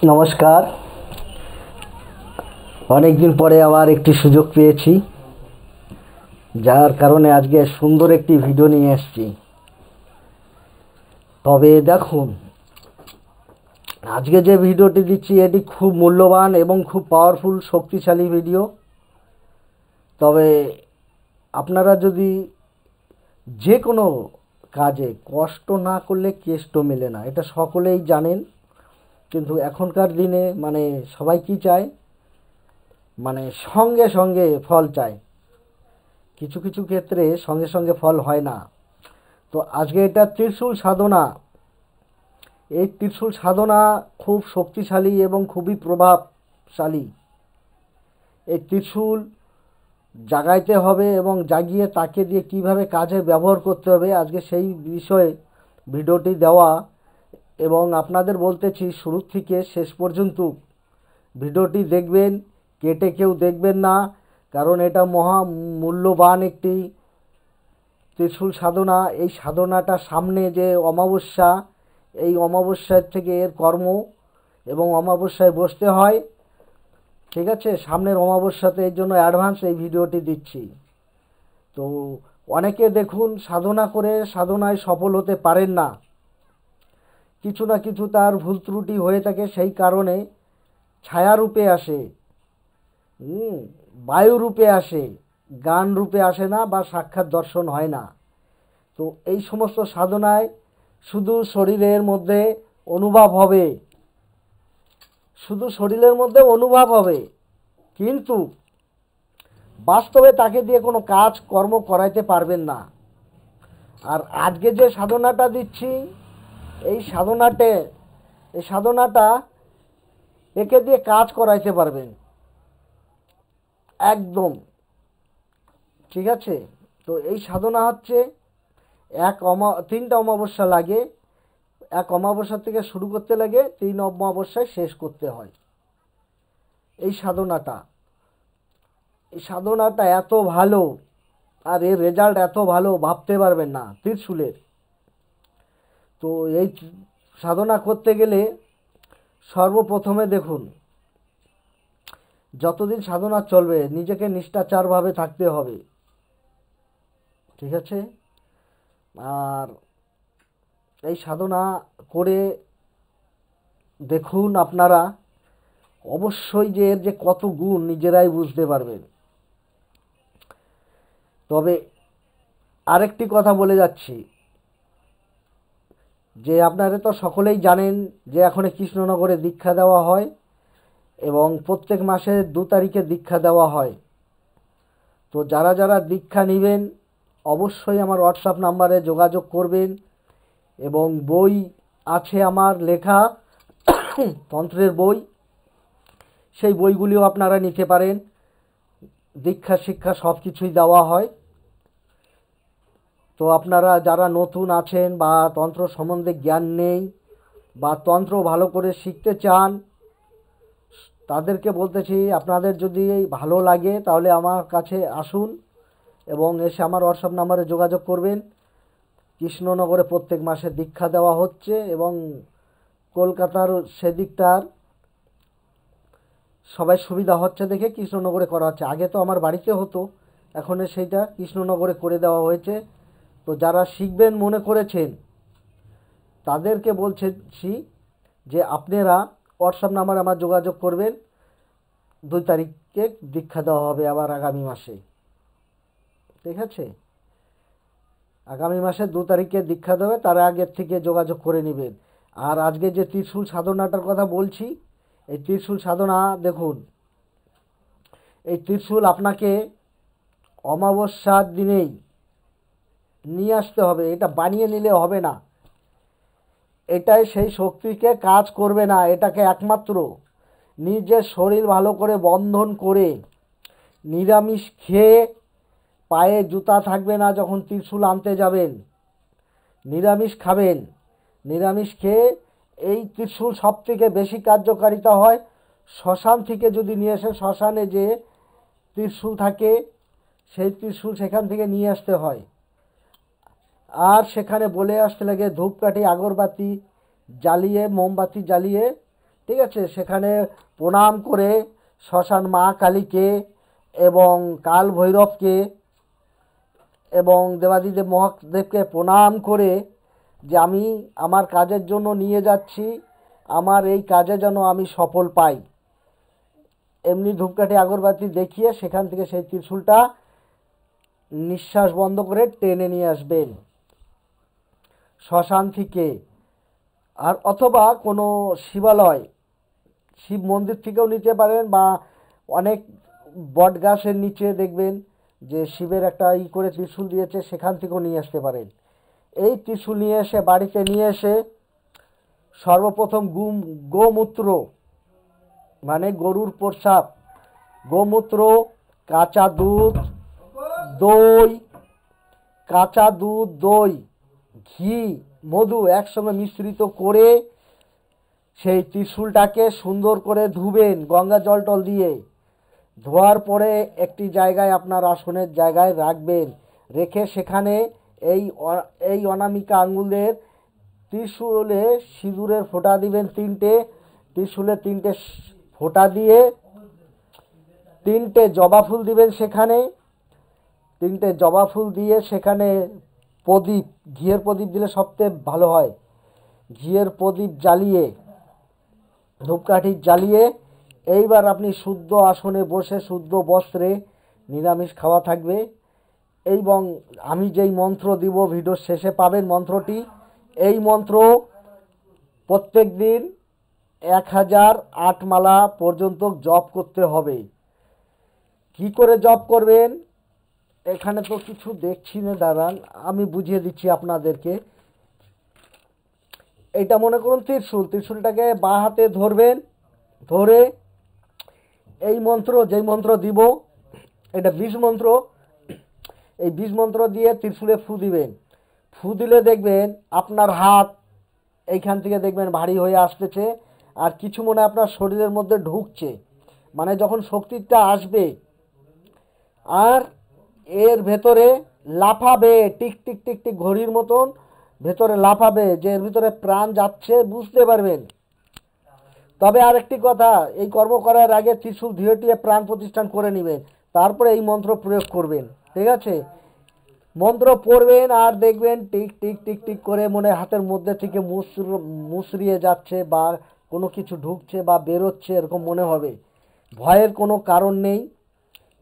নমস্কার। অনেক দিন পরে আবার একটি সুযোগ পেয়েছি, যার কারণে আজকে সুন্দর একটি ভিডিও নিয়ে এসেছি। তবে দেখুন, আজকে যে ভিডিওটি দিচ্ছি এটি খুব মূল্যবান এবং খুব পাওয়ারফুল শক্তিশালী ভিডিও। তবে আপনারা যদি যে কোনো কাজে কষ্ট না করলে কেষ্ট মেলে না, এটা সকলেই জানেন। কিন্তু এখনকার দিনে সবাই কি চায়, সঙ্গে সঙ্গে ফল চায়। কিছু কিছু ক্ষেত্রে সঙ্গে সঙ্গে ফল হয় না। তো আজকে এটা ত্রিশূল সাধনা। এই ত্রিশূল সাধনা খুব শক্তিশালী এবং খুবই প্রভাবশালী। এই ত্রিশূল জাগাইতে হবে এবং জাগিয়ে তাকে দিয়ে কিভাবে কাজে ব্যবহার করতে হবে, আজকে সেই বিষয়ে ভিডিওটি দেওয়া। এবং আপনাদের বলতেছি, শুরু থেকে শেষ পর্যন্ত ভিডিওটি দেখবেন, কেটে কেউ দেখবেন না। কারণ এটা মহা মূল্যবান একটি ত্রিশূল সাধনা। এই সাধনাটা সামনে যে অমাবস্যা, এই অমাবস্যার থেকে এর কর্ম, এবং অমাবস্যায় বসতে হয়। ঠিক আছে, সামনের অমাবস্যাতে, এই জন্য অ্যাডভান্স এই ভিডিওটি দিচ্ছি। তো অনেকে দেখুন সাধনা করে সাধনায় সফল হতে পারেন না, কিছু না কিছু তার ভুল ত্রুটি হয়ে থাকে। সেই কারণে ছায়ারূপে আসে, বায়ু রূপে আসে, গান রূপে আসে না, বা সাক্ষাৎ দর্শন হয় না। তো এই সমস্ত সাধনায় শুধু শরীরের মধ্যে অনুভব হবে, শুধু শরীরের মধ্যে অনুভব হবে, কিন্তু বাস্তবে তাকে দিয়ে কোনো কাজ কর্ম করাইতে পারবেন না। আর আজকে যে সাধনাটা দিচ্ছি, এই সাধনাটা একে দিয়ে কাজ করাইতে পারবেন একদম। ঠিক আছে, তো এই সাধনা হচ্ছে তিনটা অমাবস্যা লাগে। এক অমাবস্যা থেকে শুরু করতে লাগে, 3 অমাবস্যায় শেষ করতে হয়। এই সাধনাটা এত ভালো, আর এর রেজাল্ট এত ভালো ভাবতে পারবেন না ত্রিশূলের। তো এই সাধনা করতে গেলে সর্বপ্রথমে দেখুন, যতদিন সাধনা চলবে নিজেকে নিষ্ঠাচারভাবে থাকতে হবে। ঠিক আছে, আর এই সাধনা করে দেখুন আপনারা, অবশ্যই যে এর যে কত গুণ নিজেরাই বুঝতে পারবেন। তবে আরেকটি কথা বলে যাচ্ছি, যে আপনারা তো সকলেই জানেন যে এখন কৃষ্ণনগরে দীক্ষা দেওয়া হয়, এবং প্রত্যেক মাসের 2 তারিখে দীক্ষা দেওয়া হয়। তো যারা যারা দীক্ষা নেবেন অবশ্যই আমার হোয়াটসঅ্যাপ নাম্বারে যোগাযোগ করবেন। এবং বই আছে আমার লেখা, তন্ত্রের বই, সেই বইগুলিও আপনারা নিতে পারেন। দীক্ষা শিক্ষা সব কিছুই দেওয়া হয়। তো আপনারা যারা নতুন আছেন বা তন্ত্র সম্বন্ধে জ্ঞান নেই, বা তন্ত্র ভালো করে শিখতে চান, তাদেরকে বলতেছি, আপনাদের যদি ভালো লাগে তাহলে আমার কাছে আসুন এবং এসে আমার হোয়াটসঅ্যাপ নাম্বারে যোগাযোগ করবেন। কৃষ্ণনগরে প্রত্যেক মাসে দীক্ষা দেওয়া হচ্ছে, এবং কলকাতার সেদিকটার সবাই সুবিধা হচ্ছে দেখে কৃষ্ণনগরে করা হচ্ছে। আগে তো আমার বাড়িতে হতো, এখন সেইটা কৃষ্ণনগরে করে দেওয়া হয়েছে। তো যারা শিখবেন মনে করেছেন তাদেরকে বলছি যে আপনারা হোয়াটসঅ্যাপ নাম্বারে আমার যোগাযোগ করবেন। 2 তারিখে দীক্ষা দেওয়া হবে আবার আগামী মাসে। ঠিক আছে, আগামী মাসে 2 তারিখে দীক্ষা দেবে, তার আগের থেকে যোগাযোগ করে নেবেন। আর আজকে যে ত্রিশূল সাধনাটার কথা বলছি, এই ত্রিশূল সাধনা দেখুন, এই ত্রিশূল আপনাকে অমাবস্যার দিনেই নিয়ে আসতে হবে। এটা বানিয়ে নিলে হবে না, এটাই সেই শক্তিকে কাজ করবে না। এটাকে একমাত্র নিজের শরীর ভালো করে বন্ধন করে, নিরামিষ খেয়ে, পায়ে জুতা থাকবে না যখন ত্রিশূল আনতে যাবেন, নিরামিষ খাবেন। নিরামিষ খেয়ে এই ত্রিশূল সব থেকে বেশি কার্যকারিতা হয় শ্মশান থেকে যদি নিয়ে আসে, শ্মশানে যে ত্রিশূল থাকে সেই ত্রিশূল সেখান থেকে নিয়ে আসতে হয়। আর সেখানে বলে আসতে লাগে ধূপকাঠি আগরবাতি জ্বালিয়ে, মোমবাতি জ্বালিয়ে, ঠিক আছে, সেখানে প্রণাম করে শ্মশান মা কালীকে এবং কাল ভৈরবকে এবং দেবাদিদেব মহাদেবকে প্রণাম করে যে আমি আমার কাজের জন্য নিয়ে যাচ্ছি, আমার এই কাজে যেন আমি সফল পাই, এমনি ধূপকাঠি আগরবাতি দেখিয়ে সেখান থেকে সেই ত্রিশূলটা নিঃশ্বাস বন্ধ করে টেনে নিয়ে আসবেন শ্মশান থেকে। আর অথবা কোনো শিবালয়, শিব মন্দির থেকেও নিতে পারেন, বা অনেক বট গাছের নিচে দেখবেন যে শিবের একটা করে ত্রিশূল দিয়েছে, সেখান থেকেও নিয়ে আসতে পারেন। এই ত্রিশূল নিয়ে এসে বাড়িতে নিয়ে এসে সর্বপ্রথম গোমূত্র মানে গরুর প্রস্রাব, গোমূত্র, কাঁচা দুধ, দই, কাঁচা দুধ, দই, ঘি, মধু একসঙ্গে মিশ্রিত করে সেই ত্রিশূলটাকে সুন্দর করে ধুবেন গঙ্গা জল টল দিয়ে। ধোয়ার পরে একটি জায়গায় আপনার আসনের জায়গায় রাখবেন, রেখে সেখানে এই অনামিকা আঙ্গুলের ত্রিশূলে সিঁদুরের ফোঁটা দিবেন তিনটে, ত্রিশূলে তিনটে ফোঁটা দিয়ে তিনটে জবা ফুল দিবেন সেখানে, তিনটে জবা ফুল দিয়ে সেখানে প্রদীপ, ঘিয়ের প্রদীপ দিলে সবচেয়ে ভালো হয়, ঘিয়ের প্রদীপ জ্বালিয়ে ধূপকাঠি জ্বালিয়ে এইবার আপনি শুদ্ধ আসনে বসে শুদ্ধ বস্ত্রে নিরামিষ খাওয়া থাকবে। এবং আমি যেই মন্ত্র দিব ভিডিওর শেষে পাবেন মন্ত্রটি, এই মন্ত্র প্রত্যেক দিন 1008 মালা পর্যন্ত জপ করতে হবে। কি করে জপ করবেন এখানে তো কিছু দেখছি না, দাঁড়ান আমি বুঝিয়ে দিচ্ছি আপনাদেরকে। এটা মনে করুন ত্রিশূল, ত্রিশূলটাকে বাঁ হাতে ধরবেন, ধরে এই মন্ত্র, যেই মন্ত্র দিব এটা বীজ মন্ত্র, এই বীজ মন্ত্র দিয়ে ত্রিশূলে ফু দিবেন। ফু দিলে দেখবেন আপনার হাত এইখান থেকে দেখবেন ভারী হয়ে আসতেছে, আর কিছু মনে আপনার শরীরের মধ্যে ঢুকছে, মানে যখন শক্তিটা আসবে আর এর ভেতরে লাফাবে, টিক টিক টিক টিক ঘড়ির মতন ভেতরে লাফাবে, যে এর ভিতরে প্রাণ যাচ্ছে বুঝতে পারবেন। তবে আরেকটি কথা, এই কর্ম করার আগে ত্রিশূল ধুয়ে প্রাণ প্রতিষ্ঠান করে নেবেন, তারপরে এই মন্ত্র প্রয়োগ করবেন, ঠিক আছে? মন্ত্র পড়বেন আর দেখবেন টিক টিক টিক টিক করে মনে হাতের মধ্যে থেকে মুচড়িয়ে যাচ্ছে বা কোনো কিছু ঢুকছে বা বেরোচ্ছে, এরকম মনে হবে। ভয়ের কোনো কারণ নেই,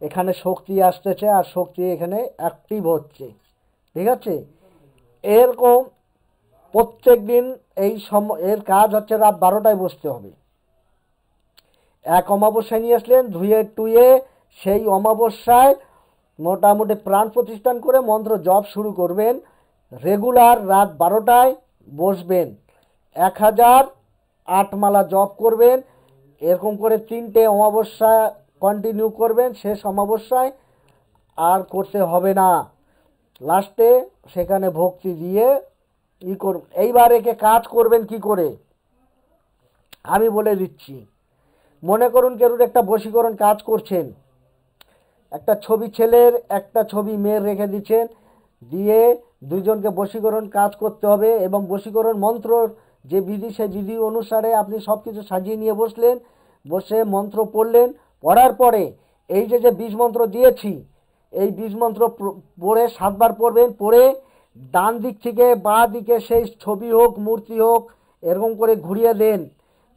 এখানে শক্তি আসতেছে আর শক্তি এখানে অ্যাক্টিভ হচ্ছে, ঠিক আছে? এরকম প্রত্যেক দিন এর কাজ হচ্ছে রাত 12টায় বসতে হবে। এক অমাবস্যায় নিয়ে আসলেন, ধুয়ে টুয়ে সেই অমাবস্যায় মোটামুটি প্রাণ প্রতিষ্ঠান করে মন্ত্র জপ শুরু করবেন। রেগুলার রাত 12টায় বসবেন, 1008 মালা জপ করবেন। এরকম করে 3টে অমাবস্যা কন্টিনিউ করবেন, শেষ অমাবস্যায় আর করতে হবে না। লাস্টে সেখানে ভক্তি দিয়ে করবেন। এইবার একে কাজ করবেন কি করে আমি বলে দিচ্ছি। মনে করুন কেউর একটা বশীকরণ কাজ করছেন, একটা ছবি ছেলের একটা ছবি মেয়ের রেখে দিচ্ছেন, দিয়ে দুইজনকে বশীকরণ কাজ করতে হবে, এবং বশীকরণ মন্ত্র যে বিধি সেই বিধি অনুসারে আপনি সব কিছু সাজিয়ে নিয়ে বসলেন, বসে মন্ত্র পড়লেন। পড়ার পরে এই যে বীজ মন্ত্র দিয়েছি এই বীজ মন্ত্র পড়ে 7 বার পড়বেন, পড়ে ডান দিক থেকে বাঁ দিকে সেই ছবি হোক মূর্তি হোক এরকম করে ঘুরিয়ে দেন,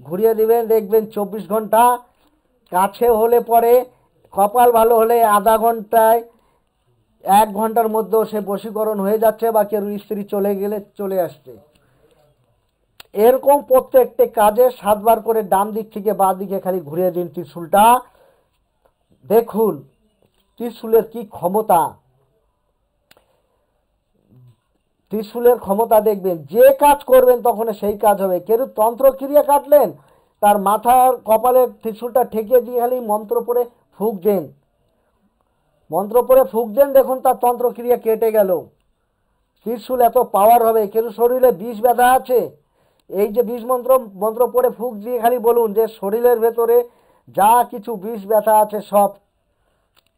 ঘুরিয়ে দিবেন। দেখবেন 24 ঘন্টা, কাছে হলে পরে কপাল ভালো হলে আধা ঘন্টায় 1 ঘন্টার মধ্যেও সে বশীকরণ হয়ে যাচ্ছে, বা কেউ স্ত্রী চলে গেলে চলে আসছে। এরকম প্রত্যেকটা কাজে 7 বার করে ডান দিক থেকে বাঁ দিকে খালি ঘুরিয়ে দিন ত্রিশূলটা। দেখুন ত্রিশূলের কি ক্ষমতা, ত্রিশূলের ক্ষমতা দেখবেন। যে কাজ করবেন তখন সেই কাজ হবে। কেউ তন্ত্র ক্রিয়া কাটলেন, তার মাথার কপালে ত্রিশূলটা ঠেকিয়ে দিয়ে খালি মন্ত্র পড়ে ফুঁক দেন, মন্ত্র পড়ে ফুঁক দেন, দেখুন তার তন্ত্র ক্রিয়া কেটে গেল। ত্রিশূল এত পাওয়ার হবে। কেউ শরীরে বিষ ব্যথা আছে, এই যে বিষ মন্ত্র পড়ে ফুঁক দিয়ে খালি বলুন যে শরীরের ভেতরে যা কিছু বিষ ব্যথা আছে সব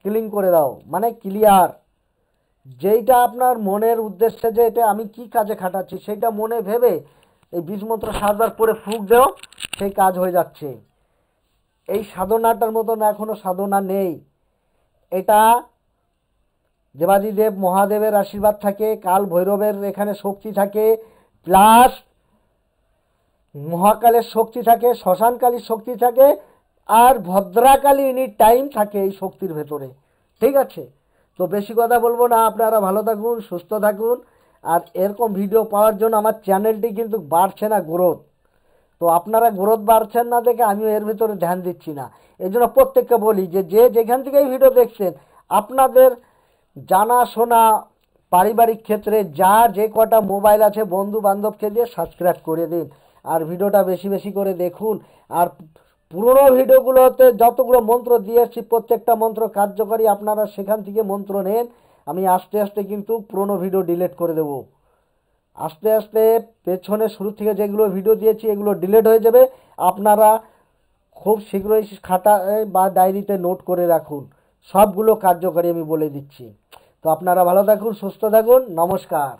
ক্লিন করে দাও, মানে ক্লিয়ার। যেইটা আপনার মনের উদ্দেশ্যে যে এটা আমি কি কাজে খাটাচ্ছি সেটা মনে ভেবে এই বীজ মন্ত্র 7বার পরে ফুঁক দেও, সেই কাজ হয়ে যাচ্ছে। এই সাধনাটার মতন এখনো সাধনা নেই। এটা দেবাদিদেব মহাদেবের আশীর্বাদ থাকে, কাল ভৈরবের এখানে শক্তি থাকে, প্লাস মহাকালের শক্তি থাকে, শ্মশানকালীর শক্তি থাকে, আর ভদ্রাকালী এনি টাইম থাকে এই শক্তির ভেতরে। ঠিক আছে, তো বেশি কথা বলবো না, আপনারা ভালো থাকুন, সুস্থ থাকুন। আর এরকম ভিডিও পাওয়ার জন্য আমার চ্যানেলটি কিন্তু বাড়ছে না, গ্রোথ। তো আপনারা গ্রোথ বাড়ছেন না দেখে আমিও এর ভিতরে ধ্যান দিচ্ছি না। এই জন্য প্রত্যেককে বলি যে যে যেখান থেকে এই ভিডিও দেখছেন, আপনাদের জানাশোনা পারিবারিক ক্ষেত্রে যা যে কটা মোবাইল আছে বন্ধু বান্ধবকে দিয়ে সাবস্ক্রাইব করে দিন, আর ভিডিওটা বেশি বেশি করে দেখুন। আর পুরনো ভিডিওগুলোতে যতগুলো মন্ত্র দিয়েছি প্রত্যেকটা মন্ত্র কার্যকরী, আপনারা সেখান থেকে মন্ত্র নেন। আমি আস্তে আস্তে কিন্তু পুরনো ভিডিও ডিলিট করে দেব। আস্তে আস্তে পেছনে শুরু থেকে যেগুলো ভিডিও দিয়েছি এগুলো ডিলিট হয়ে যাবে। আপনারা খুব শীঘ্রই খাতায় বা ডায়েরিতে নোট করে রাখুন, সবগুলো কার্যকরী আমি বলে দিচ্ছি। তো আপনারা ভালো থাকুন, সুস্থ থাকুন, নমস্কার।